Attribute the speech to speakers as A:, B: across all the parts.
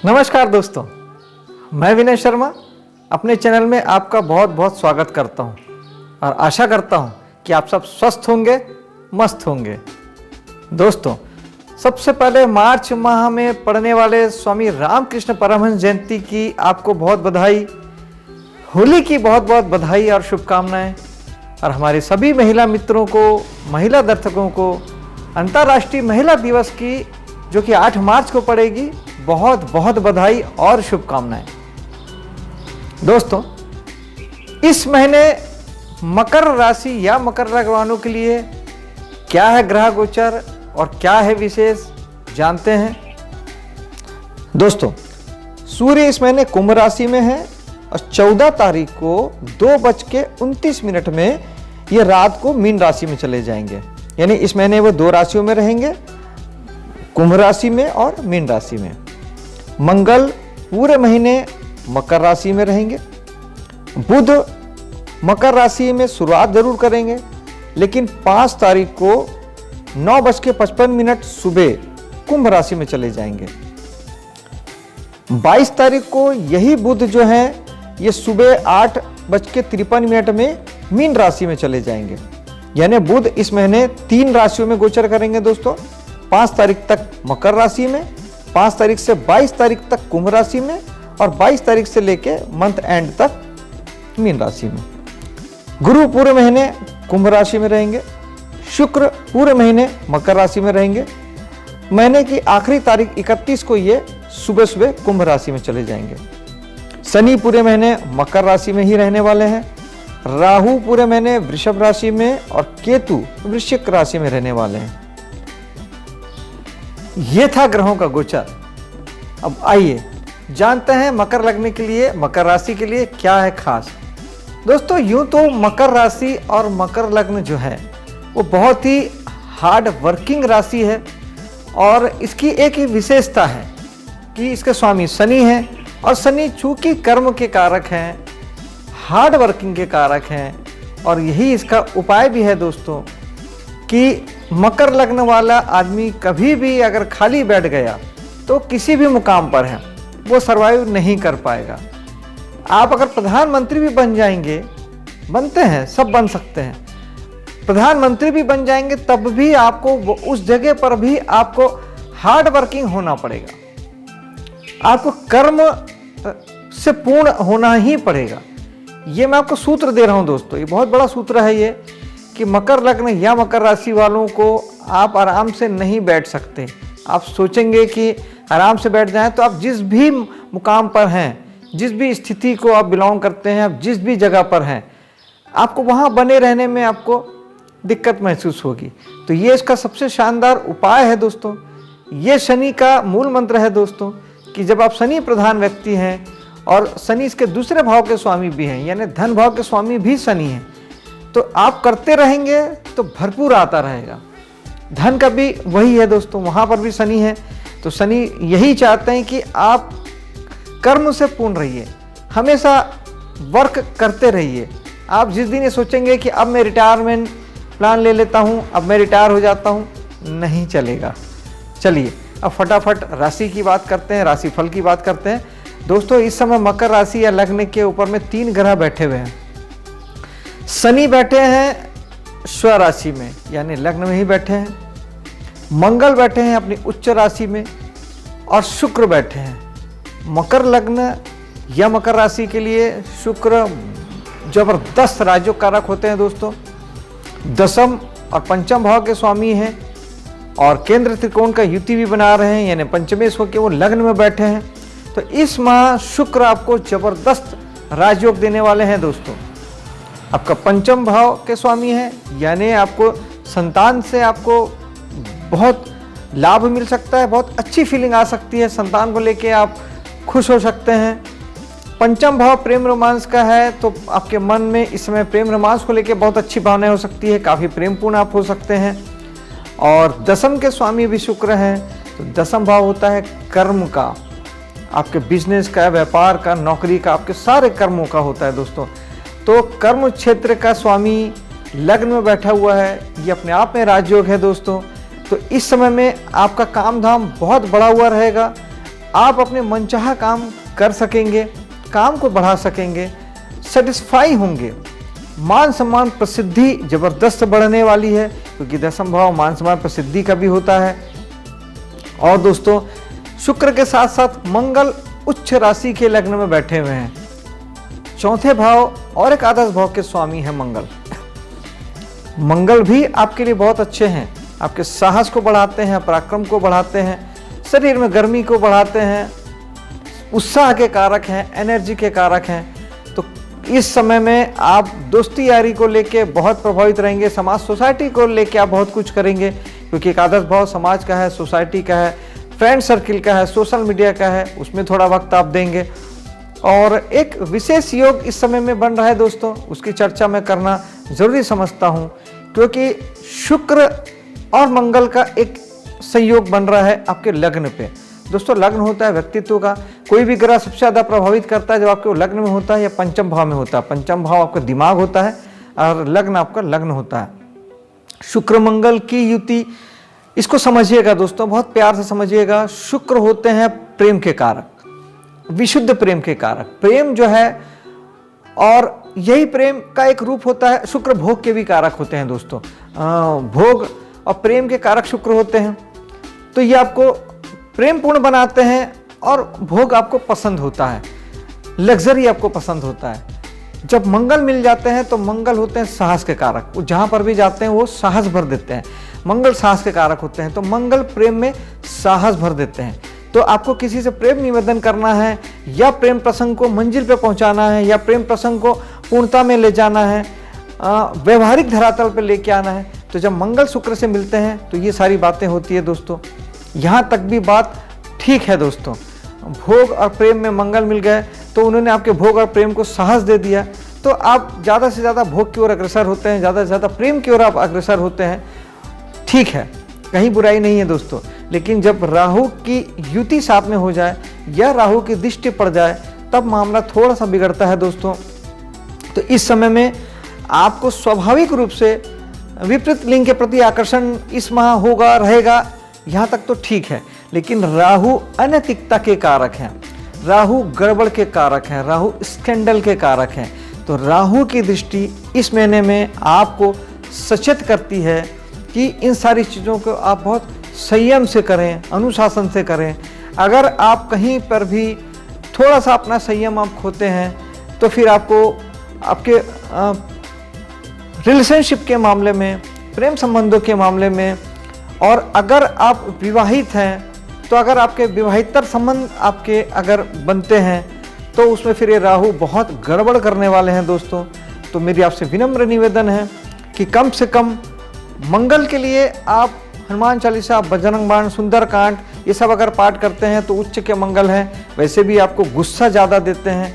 A: नमस्कार दोस्तों, मैं विनय शर्मा अपने चैनल में आपका बहुत बहुत स्वागत करता हूं और आशा करता हूं कि आप सब स्वस्थ होंगे, मस्त होंगे। दोस्तों, सबसे पहले मार्च माह में पड़ने वाले स्वामी रामकृष्ण परमहंस जयंती की आपको बहुत बधाई, होली की बहुत बहुत बधाई और शुभकामनाएं। और हमारे सभी महिला मित्रों को, महिला दर्शकों को अंतर्राष्ट्रीय महिला दिवस की जो कि 8 मार्च को पड़ेगी, बहुत बहुत बधाई और शुभकामनाएं। दोस्तों, इस महीने मकर राशि या मकर लग्न वालों के लिए क्या है ग्रह गोचर और क्या है विशेष, जानते हैं। दोस्तों, सूर्य इस महीने कुंभ राशि में है और 14 तारीख को 2:29 में ये रात को मीन राशि में चले जाएंगे। यानी इस महीने वो 2 राशियों में रहेंगे, कुंभ राशि में और मीन राशि में। मंगल पूरे महीने मकर राशि में रहेंगे। बुध मकर राशि में शुरुआत जरूर करेंगे, लेकिन 5 तारीख को 9:55 सुबह कुंभ राशि में चले जाएंगे। 22 तारीख को यही बुध जो है ये सुबह 8:53 में मीन राशि में चले जाएंगे। यानी बुध इस महीने 3 राशियों में गोचर करेंगे दोस्तों। 5 तारीख तक मकर राशि में, 5 तारीख से 22 तारीख तक कुंभ राशि में और 22 तारीख से लेके मंथ एंड तक मीन राशि में। गुरु पूरे महीने कुंभ राशि में रहेंगे। शुक्र पूरे महीने मकर राशि में रहेंगे। महीने की आखिरी तारीख 31 को ये सुबह सुबह कुंभ राशि में चले जाएंगे। शनि पूरे महीने मकर राशि में ही रहने वाले हैं। राहु पूरे महीने वृषभ राशि में और केतु वृश्चिक राशि में रहने वाले हैं। यह था ग्रहों का गोचर। अब आइए जानते हैं मकर लग्न के लिए, मकर राशि के लिए क्या है खास। दोस्तों, यूं तो मकर राशि और मकर लग्न जो है वो बहुत ही हार्ड वर्किंग राशि है और इसकी एक ही विशेषता है कि इसके स्वामी शनि हैं और शनि चूंकि कर्म के कारक हैं, हार्ड वर्किंग के कारक हैं और यही इसका उपाय भी है दोस्तों कि मकर लग्न वाला आदमी कभी भी अगर खाली बैठ गया तो किसी भी मुकाम पर है वो सरवाइव नहीं कर पाएगा। आप अगर प्रधानमंत्री भी बन जाएंगे, बनते हैं, सब बन सकते हैं, प्रधानमंत्री भी बन जाएंगे तब भी आपको उस जगह पर भी आपको हार्ड वर्किंग होना पड़ेगा। आपको कर्म से पूर्ण होना ही पड़ेगा। ये मैं आपको सूत्र दे रहा हूं दोस्तों, ये बहुत बड़ा सूत्र है ये कि मकर लग्न या मकर राशि वालों को आप आराम से नहीं बैठ सकते। आप सोचेंगे कि आराम से बैठ जाएं तो आप जिस भी मुकाम पर हैं, जिस भी स्थिति को आप बिलोंग करते हैं, आप जिस भी जगह पर हैं, आपको वहाँ बने रहने में आपको दिक्कत महसूस होगी। तो ये इसका सबसे शानदार उपाय है दोस्तों। ये शनि का मूल मंत्र है दोस्तों कि जब आप शनि प्रधान व्यक्ति हैं और शनि इसके दूसरे भाव के स्वामी भी हैं, यानी धन भाव के स्वामी भी शनि हैं, तो आप करते रहेंगे तो भरपूर आता रहेगा। धन का भी वही है दोस्तों, वहाँ पर भी शनि है। तो शनि यही चाहते हैं कि आप कर्म से पूर्ण रहिए, हमेशा वर्क करते रहिए। आप जिस दिन ये सोचेंगे कि अब मैं रिटायरमेंट प्लान ले लेता हूँ, अब मैं रिटायर हो जाता हूँ, नहीं चलेगा। चलिए अब फटाफट राशि की बात करते हैं, राशिफल की बात करते हैं। दोस्तों, इस समय मकर राशि या लग्न के ऊपर में 3 ग्रह बैठे हुए हैं। शनि बैठे हैं स्व राशि में, यानी लग्न में ही बैठे हैं। मंगल बैठे हैं अपनी उच्च राशि में और शुक्र बैठे हैं। मकर लग्न या मकर राशि के लिए शुक्र जबरदस्त राजयोग कारक होते हैं दोस्तों। दशम और पंचम भाव के स्वामी हैं और केंद्र त्रिकोण का युति भी बना रहे हैं, यानी पंचमेश होकर वो लग्न में बैठे हैं। तो इस माह शुक्र आपको जबरदस्त राजयोग देने वाले हैं दोस्तों। आपका पंचम भाव के स्वामी है, यानी आपको संतान से आपको बहुत लाभ मिल सकता है, बहुत अच्छी फीलिंग आ सकती है, संतान को लेके आप खुश हो सकते हैं। पंचम भाव प्रेम रोमांस का है, तो आपके मन में इस समय प्रेम रोमांस को लेके बहुत अच्छी भावनाएं हो सकती है, काफ़ी प्रेमपूर्ण आप हो सकते हैं। और दशम के स्वामी भी शुक्र हैं, तो दशम भाव होता है कर्म का, आपके बिजनेस का, व्यापार का, नौकरी का, आपके सारे कर्मों का होता है दोस्तों। तो कर्म क्षेत्र का स्वामी लग्न में बैठा हुआ है, ये अपने आप में राजयोग है दोस्तों। तो इस समय में आपका काम धाम बहुत बढ़ा हुआ रहेगा। आप अपने मनचाहा काम कर सकेंगे, काम को बढ़ा सकेंगे, सेटिस्फाई होंगे। मान सम्मान प्रसिद्धि जबरदस्त बढ़ने वाली है, क्योंकि दशम भाव मान सम्मान प्रसिद्धि का भी होता है। और दोस्तों, शुक्र के साथ साथ मंगल उच्च राशि के लग्न में बैठे हुए हैं। चौथे भाव और एकादश भाव के स्वामी है मंगल। मंगल भी आपके लिए बहुत अच्छे हैं, आपके साहस को बढ़ाते हैं, पराक्रम को बढ़ाते हैं, शरीर में गर्मी को बढ़ाते हैं, उत्साह के कारक हैं, एनर्जी के कारक हैं। तो इस समय में आप दोस्ती यारी को लेके बहुत प्रभावित रहेंगे, समाज सोसाइटी को लेके आप बहुत कुछ करेंगे, क्योंकि एकादश भाव समाज का है, सोसाइटी का है, फ्रेंड सर्किल का है, सोशल मीडिया का है, उसमें थोड़ा वक्त आप देंगे। और एक विशेष योग इस समय में बन रहा है दोस्तों, उसकी चर्चा मैं करना जरूरी समझता हूँ, क्योंकि शुक्र और मंगल का एक संयोग बन रहा है आपके लग्न पे। दोस्तों, लग्न होता है व्यक्तित्व का, कोई भी ग्रह सबसे ज़्यादा प्रभावित करता है जब आपके लग्न में होता है या पंचम भाव में होता है। पंचम भाव आपका दिमाग होता है और लग्न आपका लग्न होता है। शुक्र मंगल की युति, इसको समझिएगा दोस्तों, बहुत प्यार से समझिएगा। शुक्र होते हैं प्रेम के कारक, विशुद्ध प्रेम के कारक। प्रेम जो है, और यही प्रेम का एक रूप होता है। शुक्र भोग के भी कारक होते हैं दोस्तों, भोग और प्रेम के कारक शुक्र होते हैं। तो ये आपको प्रेम पूर्ण बनाते हैं और भोग आपको पसंद होता है, लग्जरी आपको पसंद होता है। जब मंगल मिल जाते हैं तो मंगल होते हैं साहस के कारक, वो जहाँ पर भी जाते हैं वो साहस भर देते हैं। मंगल साहस के कारक होते हैं, तो मंगल प्रेम में साहस भर देते हैं। तो आपको किसी से प्रेम निवेदन करना है, या प्रेम प्रसंग को मंजिल पे पहुंचाना है, या प्रेम प्रसंग को पूर्णता में ले जाना है, व्यवहारिक धरातल पे लेके आना है, तो जब मंगल शुक्र से मिलते हैं तो ये सारी बातें होती है दोस्तों। यहाँ तक भी बात ठीक है दोस्तों। भोग और प्रेम में मंगल मिल गए तो उन्होंने आपके भोग और प्रेम को साहस दे दिया, तो आप ज़्यादा से ज़्यादा भोग की ओर अग्रसर होते हैं, ज़्यादा से ज़्यादा प्रेम की ओर आप अग्रसर होते हैं। ठीक है, कहीं बुराई नहीं है दोस्तों। लेकिन जब राहु की युति साथ में हो जाए या राहु की दृष्टि पड़ जाए, तब मामला थोड़ा सा बिगड़ता है दोस्तों। तो इस समय में आपको स्वाभाविक रूप से विपरीत लिंग के प्रति आकर्षण इस माह होगा, रहेगा, यहाँ तक तो ठीक है। लेकिन राहु अनैतिकता के कारक हैं, राहु गड़बड़ के कारक हैं, राहु स्कैंडल के कारक हैं। तो राहु की दृष्टि इस महीने में आपको सचेत करती है कि इन सारी चीज़ों को आप बहुत संयम से करें, अनुशासन से करें। अगर आप कहीं पर भी थोड़ा सा अपना संयम आप खोते हैं, तो फिर आपको आपके रिलेशनशिप के मामले में, प्रेम संबंधों के मामले में, और अगर आप विवाहित हैं तो अगर आपके विवाहितर संबंध आपके अगर बनते हैं तो उसमें फिर ये राहु बहुत गड़बड़ करने वाले हैं दोस्तों। तो मेरी आपसे विनम्र निवेदन है कि कम से कम मंगल के लिए आप हनुमान चालीसा, बजरंग बाण, सुंदरकांड, ये सब अगर पाठ करते हैं तो उच्च के मंगल हैं। वैसे भी आपको गुस्सा ज़्यादा देते हैं,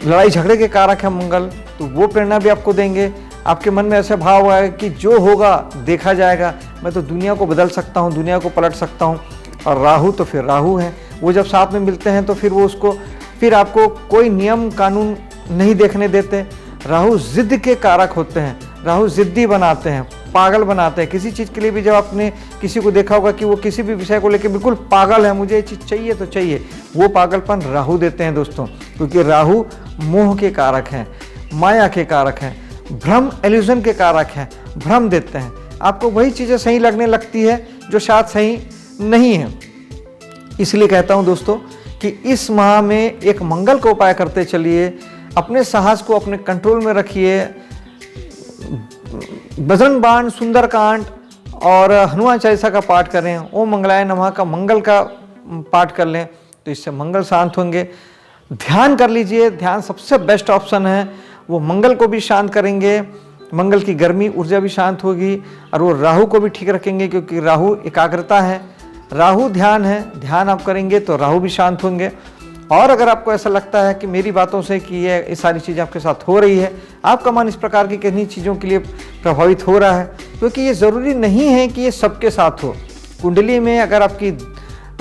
A: लड़ाई झगड़े के कारक है मंगल, तो वो प्रेरणा भी आपको देंगे। आपके मन में ऐसा भाव आए कि जो होगा देखा जाएगा, मैं तो दुनिया को बदल सकता हूँ, दुनिया को पलट सकता हूँ। और राहु तो फिर राहु है, वो जब साथ में मिलते हैं तो फिर वो उसको, फिर आपको कोई नियम कानून नहीं देखने देते। राहु जिद के कारक होते हैं, राहु जिद्दी बनाते हैं, पागल बनाते हैं। किसी चीज़ के लिए भी जब आपने किसी को देखा होगा कि वो किसी भी विषय को लेकर बिल्कुल पागल है, मुझे ये चीज़ चाहिए तो चाहिए, वो पागलपन राहु देते हैं दोस्तों। क्योंकि राहु मोह के कारक हैं, माया के कारक हैं, भ्रम एल्यूजन के कारक हैं, भ्रम देते हैं। आपको वही चीज़ें सही लगने लगती है जो शायद सही नहीं है। इसलिए कहता हूं दोस्तों कि इस माह में एक मंगल का उपाय करते चलिए, अपने साहस को अपने कंट्रोल में रखिए। बजरंग बाण, सुंदरकांड और हनुमान चालीसा का पाठ करें, ओम मंगलाय नमः का मंगल का पाठ कर लें, तो इससे मंगल शांत होंगे। ध्यान कर लीजिए, ध्यान सबसे बेस्ट ऑप्शन है, वो मंगल को भी शांत करेंगे, मंगल की गर्मी ऊर्जा भी शांत होगी, और वो राहु को भी ठीक रखेंगे, क्योंकि राहु एकाग्रता है, राहु ध्यान है। ध्यान आप करेंगे तो राहु भी शांत होंगे। और अगर आपको ऐसा लगता है कि मेरी बातों से कि ये सारी चीज़ें आपके साथ हो रही है, आपका मन इस प्रकार की किन्हीं चीज़ों के लिए प्रभावित हो रहा है, क्योंकि ये ज़रूरी नहीं है कि ये सबके साथ हो। कुंडली में अगर आपकी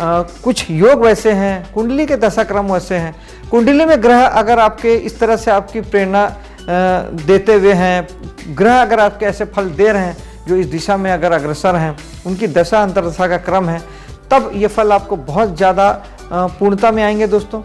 A: कुछ योग वैसे हैं, कुंडली के दशाक्रम वैसे हैं, कुंडली में ग्रह अगर आपके इस तरह से आपकी प्रेरणा देते हुए हैं, ग्रह अगर आपके ऐसे फल दे रहे हैं जो इस दिशा में अगर अग्रसर हैं, उनकी दशा अंतरदशा का क्रम है, तब ये फल आपको बहुत ज़्यादा पूर्णता में आएंगे दोस्तों,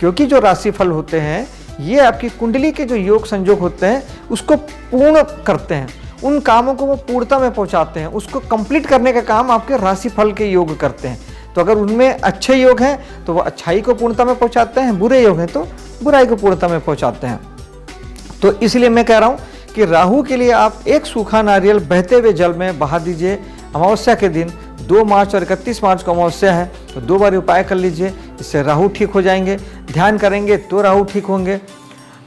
A: क्योंकि जो राशिफल होते हैं ये आपकी कुंडली के जो योग संयोग होते हैं उसको पूर्ण करते हैं, उन कामों को वो पूर्णता में पहुंचाते हैं, उसको कंप्लीट करने का काम आपके राशिफल के योग करते हैं। तो अगर उनमें अच्छे योग हैं तो वो अच्छाई को पूर्णता में पहुंचाते हैं, बुरे योग हैं तो बुराई को पूर्णता में पहुंचाते हैं। तो इसलिए मैं कह रहा हूँ कि राहु के लिए आप एक सूखा नारियल बहते हुए जल में बहा दीजिए। अमावस्या के दिन 2 मार्च और 31 मार्च को अमावस्या है, तो 2 बार उपाय कर लीजिए, इससे राहु ठीक हो जाएंगे। ध्यान करेंगे तो राहु ठीक होंगे।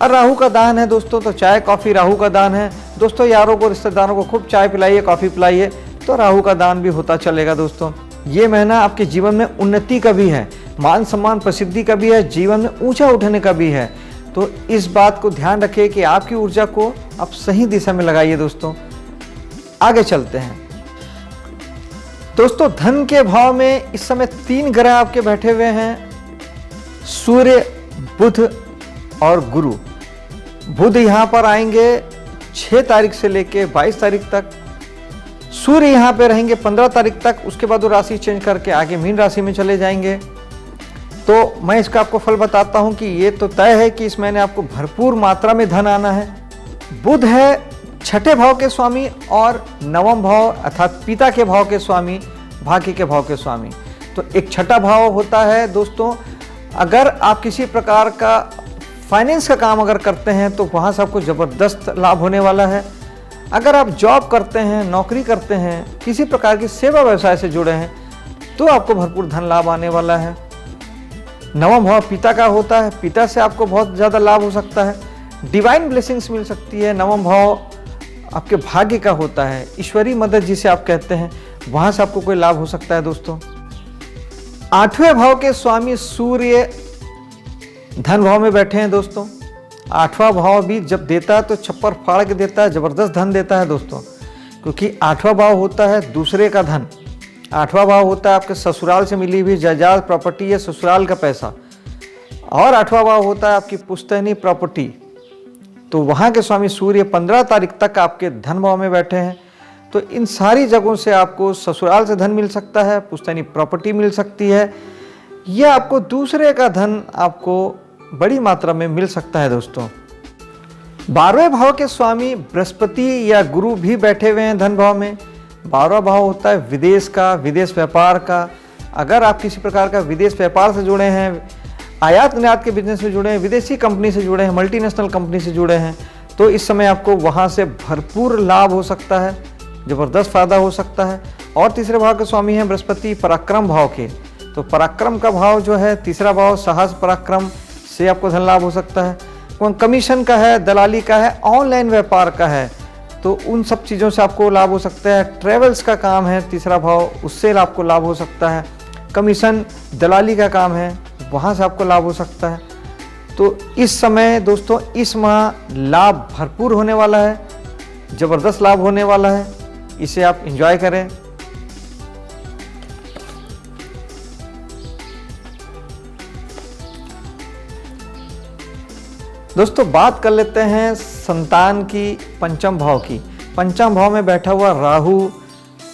A: और राहु का दान है दोस्तों, तो चाय कॉफ़ी राहु का दान है दोस्तों। यारों को, रिश्तेदारों को खूब चाय पिलाइए, कॉफ़ी पिलाइए, तो राहु का दान भी होता चलेगा दोस्तों। ये महीना आपके जीवन में उन्नति का भी है, मान सम्मान प्रसिद्धि का भी है, जीवन में ऊंचा उठने का भी है। तो इस बात को ध्यान रखिए कि आपकी ऊर्जा को आप सही दिशा में लगाइए दोस्तों। आगे चलते हैं दोस्तों। धन के भाव में इस समय 3 ग्रह आपके बैठे हुए हैं, सूर्य, बुध और गुरु। बुध यहां पर आएंगे 6 तारीख से लेके 22 तारीख तक। सूर्य यहां पे रहेंगे 15 तारीख तक, उसके बाद वो राशि चेंज करके आगे मीन राशि में चले जाएंगे। तो मैं इसका आपको फल बताता हूं कि ये तो तय है कि इस महीने आपको भरपूर मात्रा में धन आना है। बुध है 6ठे भाव के स्वामी और 9वां भाव अर्थात पिता के भाव के स्वामी, भाग्य के भाव के स्वामी। तो एक 6ठा भाव होता है दोस्तों, अगर आप किसी प्रकार का फाइनेंस का काम अगर करते हैं तो वहाँ से आपको ज़बरदस्त लाभ होने वाला है। अगर आप जॉब करते हैं, नौकरी करते हैं, किसी प्रकार की सेवा व्यवसाय से जुड़े हैं तो आपको भरपूर धन लाभ आने वाला है। 9वां भाव पिता का होता है, पिता से आपको बहुत ज़्यादा लाभ हो सकता है, डिवाइन ब्लेसिंग्स मिल सकती है। 9वां भाव आपके भाग्य का होता है, ईश्वरीय मदद जिसे आप कहते हैं, वहाँ से आपको कोई लाभ हो सकता है दोस्तों। 8वें भाव के स्वामी सूर्य धन भाव में बैठे हैं दोस्तों। 8वां भाव भी जब देता है तो छप्पर फाड़ के देता है, जबरदस्त धन देता है दोस्तों, क्योंकि 8वां भाव होता है दूसरे का धन। 8वां भाव होता है आपके ससुराल से मिली हुई जायदाद, प्रॉपर्टी या ससुराल का पैसा, और 8वां भाव होता है आपकी पुश्तैनी प्रॉपर्टी। तो वहाँ के स्वामी सूर्य 15 तारीख तक आपके धन भाव में बैठे हैं। तो इन सारी जगहों से आपको ससुराल से धन मिल सकता है, पुश्तैनी प्रॉपर्टी मिल सकती है, या आपको दूसरे का धन आपको बड़ी मात्रा में मिल सकता है दोस्तों। 12वें भाव के स्वामी बृहस्पति या गुरु भी बैठे हुए हैं धन भाव में। 12वां भाव होता है विदेश का, विदेश व्यापार का। अगर आप किसी प्रकार का विदेश व्यापार से जुड़े हैं, आयात निर्यात के बिजनेस से जुड़े हैं, विदेशी कंपनी से जुड़े हैं, मल्टीनेशनल कंपनी से जुड़े हैं, तो इस समय आपको वहाँ से भरपूर लाभ हो सकता है, ज़बरदस्त फायदा हो सकता है। और तीसरे भाव के स्वामी हैं बृहस्पति पराक्रम भाव के। तो पराक्रम का भाव जो है तीसरा भाव, साहस पराक्रम से आपको धन लाभ हो सकता है। कमीशन का है, दलाली का है, ऑनलाइन व्यापार का है, तो उन सब चीज़ों से आपको लाभ हो सकता है। ट्रेवल्स का काम है तीसरा भाव, उससे आपको लाभ हो सकता है। कमीशन, दलाली का काम है, वहाँ से आपको लाभ हो सकता है। तो इस समय दोस्तों, इस माह लाभ भरपूर होने वाला है, ज़बरदस्त लाभ होने वाला है, इसे आप एंजॉय करें। दोस्तों बात कर लेते हैं संतान की पंचम भाव की। पंचम भाव में बैठा हुआ राहु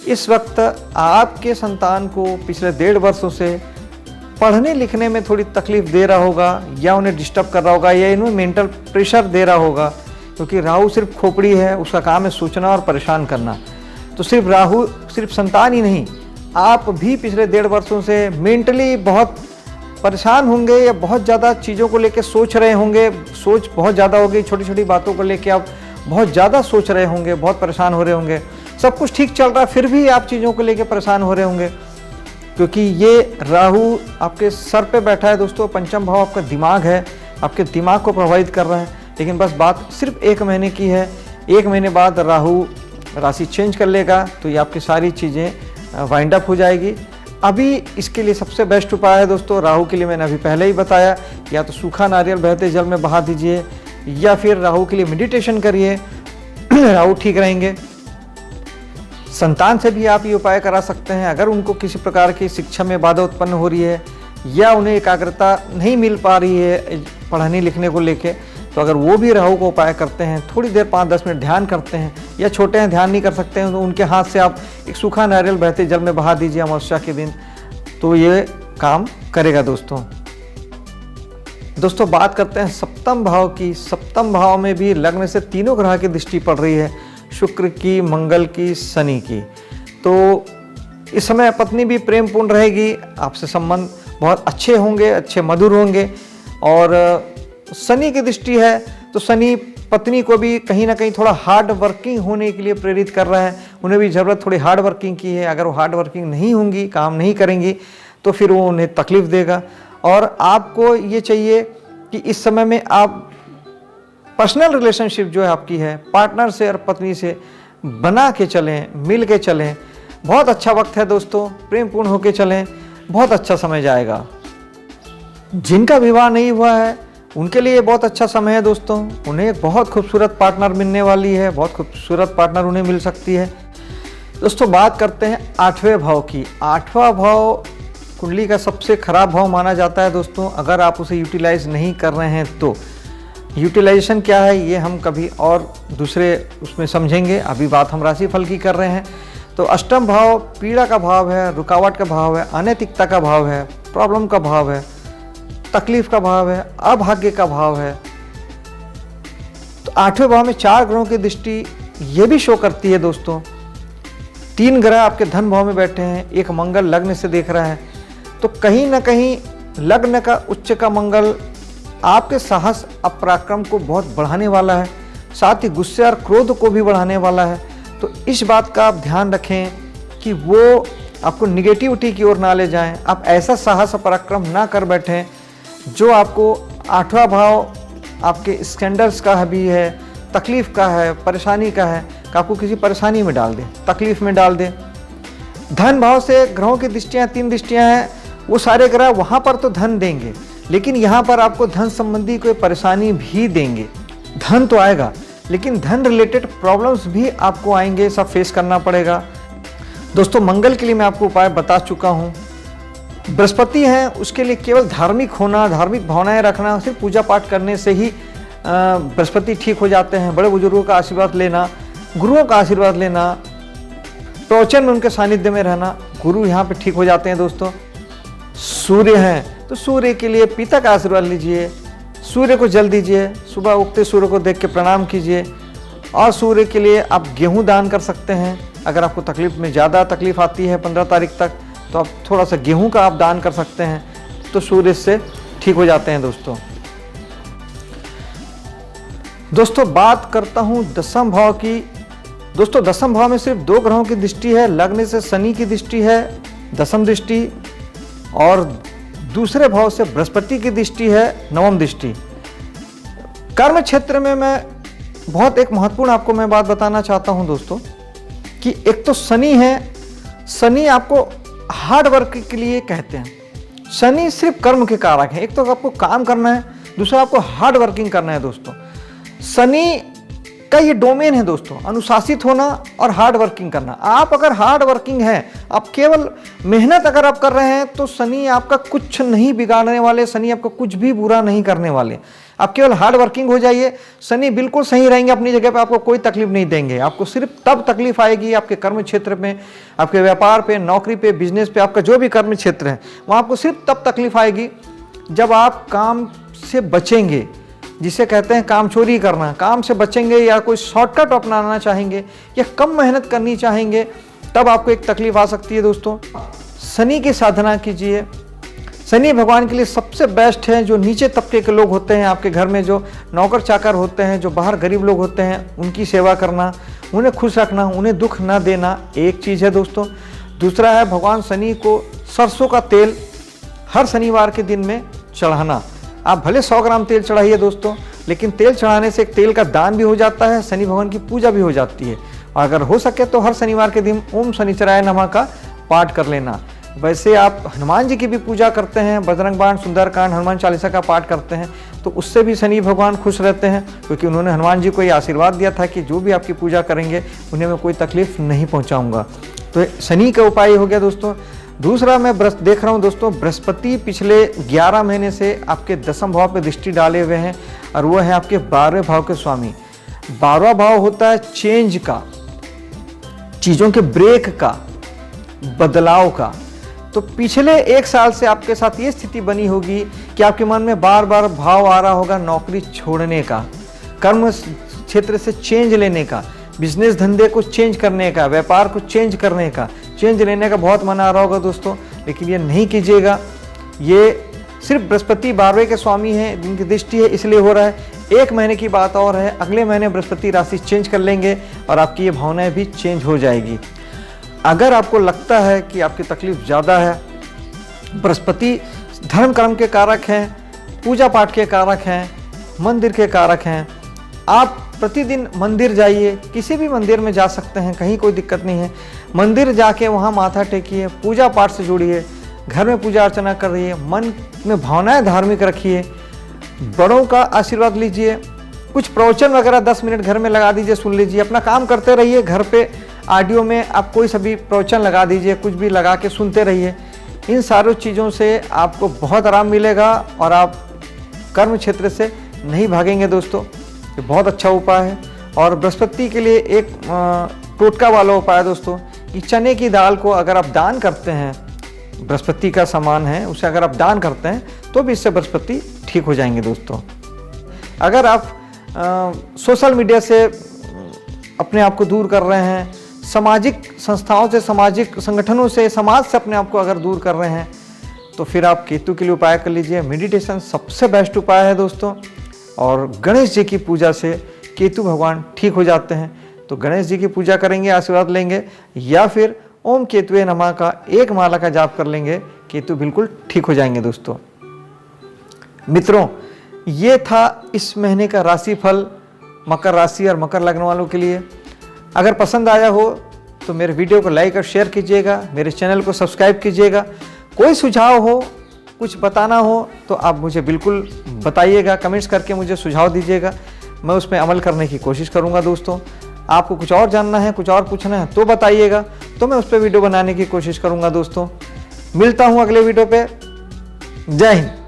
A: इस वक्त आपके संतान को पिछले 1.5 वर्षों से पढ़ने लिखने में थोड़ी तकलीफ दे रहा होगा, या उन्हें डिस्टर्ब कर रहा होगा, या इन्हें मेंटल प्रेशर दे रहा होगा, क्योंकि राहु सिर्फ खोपड़ी है, उसका काम है सोचना और परेशान करना। तो सिर्फ राहु, सिर्फ संतान ही नहीं, आप भी पिछले 1.5 वर्षों से मेंटली बहुत परेशान होंगे, या बहुत ज़्यादा चीज़ों को लेकर सोच रहे होंगे, सोच बहुत ज़्यादा होगी, छोटी छोटी बातों को लेकर आप बहुत ज़्यादा सोच रहे होंगे, बहुत परेशान हो रहे होंगे। सब कुछ ठीक चल रहा है फिर भी आप चीज़ों को लेकर परेशान हो रहे होंगे, क्योंकि ये राहु आपके सर पे बैठा है दोस्तों। पंचम भाव आपका दिमाग है, आपके दिमाग को प्रभावित कर रहा है। लेकिन बस बात सिर्फ 1 महीने की है, 1 महीने बाद राहु राशि चेंज कर लेगा, तो ये आपकी सारी चीज़ें वाइंड अप हो जाएगी। अभी इसके लिए सबसे बेस्ट उपाय है दोस्तों, राहु के लिए मैंने अभी पहले ही बताया, या तो सूखा नारियल बहते जल में बहा दीजिए, या फिर राहु के लिए मेडिटेशन करिए, राहु ठीक रहेंगे। संतान से भी आप ये उपाय करा सकते हैं। अगर उनको किसी प्रकार की शिक्षा में बाधा उत्पन्न हो रही है, या उन्हें एकाग्रता नहीं मिल पा रही है पढ़ने लिखने को लेके, तो अगर वो भी राहु को उपाय करते हैं, थोड़ी देर 5-10 मिनट ध्यान करते हैं, या छोटे हैं ध्यान नहीं कर सकते हैं, तो उनके हाथ से आप एक सूखा नारियल बहते जल में बहा दीजिए अमावस्या के दिन, तो ये काम करेगा दोस्तों। दोस्तों बात करते हैं सप्तम भाव की। सप्तम भाव में भी लग्न से तीनों ग्रह की दृष्टि पड़ रही है, शुक्र की, मंगल की, शनि की। तो इस समय पत्नी भी प्रेमपूर्ण रहेगी, आपसे संबंध बहुत अच्छे होंगे, अच्छे मधुर होंगे। और शनि की दृष्टि है तो शनि पत्नी को भी कहीं ना कहीं थोड़ा हार्ड वर्किंग होने के लिए प्रेरित कर रहा है। उन्हें भी ज़रूरत थोड़ी हार्ड वर्किंग की है। अगर वो हार्ड वर्किंग नहीं होंगी, काम नहीं करेंगी, तो फिर वो उन्हें तकलीफ देगा। और आपको ये चाहिए कि इस समय में आप पर्सनल रिलेशनशिप जो है आपकी है पार्टनर से और पत्नी से बना के चलें, मिल के चलें। बहुत अच्छा वक्त है दोस्तों, प्रेमपूर्ण होके चलें, बहुत अच्छा समय जाएगा। जिनका विवाह नहीं हुआ है उनके लिए बहुत अच्छा समय है दोस्तों। उन्हें एक बहुत खूबसूरत पार्टनर मिलने वाली है, बहुत खूबसूरत पार्टनर उन्हें मिल सकती है। दोस्तों बात करते हैं 8वें भाव की। 8वां भाव कुंडली का सबसे खराब भाव माना जाता है दोस्तों, अगर आप उसे यूटिलाइज नहीं कर रहे हैं तो। यूटिलाइजेशन क्या है ये हम कभी और दूसरे उसमें समझेंगे, अभी बात हम राशिफल की कर रहे हैं। तो अष्टम भाव पीड़ा का भाव है, रुकावट का भाव है, अनैतिकता का भाव है, प्रॉब्लम का भाव है, तकलीफ का भाव है, अभाग्य का भाव है। तो 8वें भाव में 4 ग्रहों की दृष्टि ये भी शो करती है दोस्तों। 3 ग्रह आपके धन भाव में बैठे हैं, एक मंगल लग्न से देख रहा है। तो कहीं ना कहीं लग्न का उच्च का मंगल आपके साहस अपराक्रम को बहुत बढ़ाने वाला है, साथ ही गुस्से और क्रोध को भी बढ़ाने वाला है। तो इस बात का आप ध्यान रखें कि वो आपको निगेटिविटी की ओर ना ले जाएं। आप ऐसा साहस पराक्रम ना कर बैठें जो आपको 8वां भाव आपके स्कैंडल्स का भी है, तकलीफ का है, परेशानी का है, कि आपको किसी परेशानी में डाल दे, तकलीफ में डाल दे। धन भाव से ग्रहों की दृष्टियाँ 3 दृष्टियाँ हैं, वो सारे ग्रह वहाँ पर तो धन देंगे, लेकिन यहाँ पर आपको धन संबंधी कोई परेशानी भी देंगे। धन तो आएगा लेकिन धन रिलेटेड प्रॉब्लम्स भी आपको आएंगे, सब फेस करना पड़ेगा। दोस्तों मंगल के लिए मैं आपको उपाय बता चुका हूँ। बृहस्पति हैं उसके लिए केवल धार्मिक होना, धार्मिक भावनाएं रखना, सिर्फ पूजा पाठ करने से ही बृहस्पति ठीक हो जाते हैं। बड़े बुजुर्गों का आशीर्वाद लेना, गुरुओं का आशीर्वाद लेना, प्रवचन में उनके सानिध्य में रहना, गुरु यहाँ पे ठीक हो जाते हैं दोस्तों। सूर्य हैं तो सूर्य के लिए पिता का आशीर्वाद लीजिए, सूर्य को जल दीजिए, सुबह उगते सूर्य को देख के प्रणाम कीजिए। और सूर्य के लिए आप गेहूँ दान कर सकते हैं। अगर आपको तकलीफ में ज़्यादा तकलीफ आती है 15 तारीख तक, तो आप थोड़ा सा गेहूं का आप दान कर सकते हैं, तो सूर्य से ठीक हो जाते हैं दोस्तों। दोस्तों बात करता हूं 10वें भाव की। दोस्तों 10वें भाव में सिर्फ 2 ग्रहों की दृष्टि है, लग्न से शनि की दृष्टि है 10वीं दृष्टि, और दूसरे भाव से बृहस्पति की दृष्टि है 9वीं दृष्टि। कर्म क्षेत्र में मैं बहुत एक महत्वपूर्ण आपको मैं बात बताना चाहता हूं दोस्तों, कि एक तो शनि है, शनि आपको हार्ड वर्क के लिए कहते हैं। शनि सिर्फ कर्म के कारक हैं। एक तो आपको काम करना है, दूसरा आपको हार्ड वर्किंग करना है दोस्तों। शनि का ये डोमेन है दोस्तों, अनुशासित होना और हार्ड वर्किंग करना। आप अगर हार्ड वर्किंग हैं, आप केवल मेहनत अगर आप कर रहे हैं, तो शनि आपका कुछ नहीं बिगाड़ने वाले, शनि आपको कुछ भी बुरा नहीं करने वाले। आप केवल हार्ड वर्किंग हो जाइए, शनि बिल्कुल सही रहेंगे अपनी जगह पे, आपको कोई तकलीफ नहीं देंगे। आपको सिर्फ तब तकलीफ आएगी आपके कर्म क्षेत्र में, आपके व्यापार पे, नौकरी पे, बिजनेस पे, आपका जो भी कर्म क्षेत्र है वहाँ आपको सिर्फ तब तकलीफ आएगी जब आप काम से बचेंगे, जिसे कहते हैं काम चोरी करना। काम से बचेंगे या कोई शॉर्टकट अपनाना चाहेंगे या कम मेहनत करनी चाहेंगे, तब आपको एक तकलीफ आ सकती है दोस्तों। शनि की साधना कीजिए। शनि भगवान के लिए सबसे बेस्ट है जो नीचे तबके के लोग होते हैं, आपके घर में जो नौकर चाकर होते हैं, जो बाहर गरीब लोग होते हैं, उनकी सेवा करना, उन्हें खुश रखना, उन्हें दुख ना देना, एक चीज़ है दोस्तों। दूसरा है भगवान शनि को सरसों का तेल हर शनिवार के दिन में चढ़ाना। आप भले 100 ग्राम तेल चढ़ाइए दोस्तों, लेकिन तेल चढ़ाने से एक तेल का दान भी हो जाता है, शनि भगवान की पूजा भी हो जाती है। और अगर हो सके तो हर शनिवार के दिन ओम शनिचराय नमः का पाठ कर लेना। वैसे आप हनुमान जी की भी पूजा करते हैं, बजरंग बाण, सुंदरकांड, हनुमान चालीसा का पाठ करते हैं, तो उससे भी शनि भगवान खुश रहते हैं, क्योंकि उन्होंने हनुमान जी को ये आशीर्वाद दिया था कि जो भी आपकी पूजा करेंगे उन्हें मैं कोई तकलीफ नहीं पहुँचाऊँगा। तो शनि का उपाय हो गया दोस्तों। दूसरा मैं देख रहा हूँ दोस्तों, बृहस्पति पिछले 11 महीने से आपके 10वें भाव पे दृष्टि डाले हुए हैं, और वो है आपके 12वें भाव के स्वामी। 12वां भाव होता है चेंज का, चीज़ों के ब्रेक का, बदलाव का। तो पिछले 1 साल से आपके साथ ये स्थिति बनी होगी कि आपके मन में बार बार भाव आ रहा होगा नौकरी छोड़ने का, कर्म क्षेत्र से चेंज लेने का, बिजनेस धंधे को चेंज करने का, व्यापार को चेंज करने का, चेंज लेने का बहुत मन आ रहा होगा दोस्तों। लेकिन ये नहीं कीजिएगा, ये सिर्फ बृहस्पति 12वें के स्वामी हैं, जिनकी दृष्टि है, इसलिए हो रहा है। 1 महीने की बात और है, अगले महीने बृहस्पति राशि चेंज कर लेंगे और आपकी ये भावनाएं भी चेंज हो जाएगी। अगर आपको लगता है कि आपकी तकलीफ ज़्यादा है, बृहस्पति धर्म कर्म के कारक हैं, पूजा पाठ के कारक हैं, मंदिर के कारक हैं, आप प्रतिदिन मंदिर जाइए, किसी भी मंदिर में जा सकते हैं, कहीं कोई दिक्कत नहीं है। मंदिर जाके वहाँ माथा टेकिए, पूजा पाठ से जुड़िए, घर में पूजा अर्चना कर रही है, मन में भावनाएं धार्मिक रखिए, बड़ों का आशीर्वाद लीजिए, कुछ प्रवचन वगैरह 10 मिनट घर में लगा दीजिए, सुन लीजिए, अपना काम करते रहिए। घर पे ऑडियो में आप कोई सभी प्रवचन लगा दीजिए, कुछ भी लगा के सुनते रहिए। इन सारी चीज़ों से आपको बहुत आराम मिलेगा और आप कर्म क्षेत्र से नहीं भागेंगे दोस्तों। ये बहुत अच्छा उपाय है। और बृहस्पति के लिए एक टोटका वाला उपाय है दोस्तों कि चने की दाल को अगर आप दान करते हैं, बृहस्पति का सामान है, उसे अगर आप दान करते हैं तो भी इससे बृहस्पति ठीक हो जाएंगे दोस्तों। अगर आप सोशल मीडिया से अपने आप को दूर कर रहे हैं, सामाजिक संस्थाओं से, सामाजिक संगठनों से, समाज से अपने आप को अगर दूर कर रहे हैं, तो फिर आप केतु के लिए उपाय कर लीजिए। मेडिटेशन सबसे बेस्ट उपाय है दोस्तों। और गणेश जी की पूजा से केतु भगवान ठीक हो जाते हैं। तो गणेश जी की पूजा करेंगे, आशीर्वाद लेंगे, या फिर ओम केतुवे नमः का 1 माला का जाप कर लेंगे, केतु बिल्कुल ठीक हो जाएंगे दोस्तों। मित्रों, ये था इस महीने का राशिफल मकर राशि और मकर लग्न वालों के लिए। अगर पसंद आया हो तो मेरे वीडियो को लाइक और शेयर कीजिएगा, मेरे चैनल को सब्सक्राइब कीजिएगा। कोई सुझाव हो, कुछ बताना हो तो आप मुझे बिल्कुल बताइएगा, कमेंट्स करके मुझे सुझाव दीजिएगा, मैं उसमें अमल करने की कोशिश करूँगा दोस्तों। आपको कुछ और जानना है, कुछ और पूछना है तो बताइएगा, तो मैं उस पर वीडियो बनाने की कोशिश करूँगा दोस्तों। मिलता हूँ अगले वीडियो पे। जय हिंद।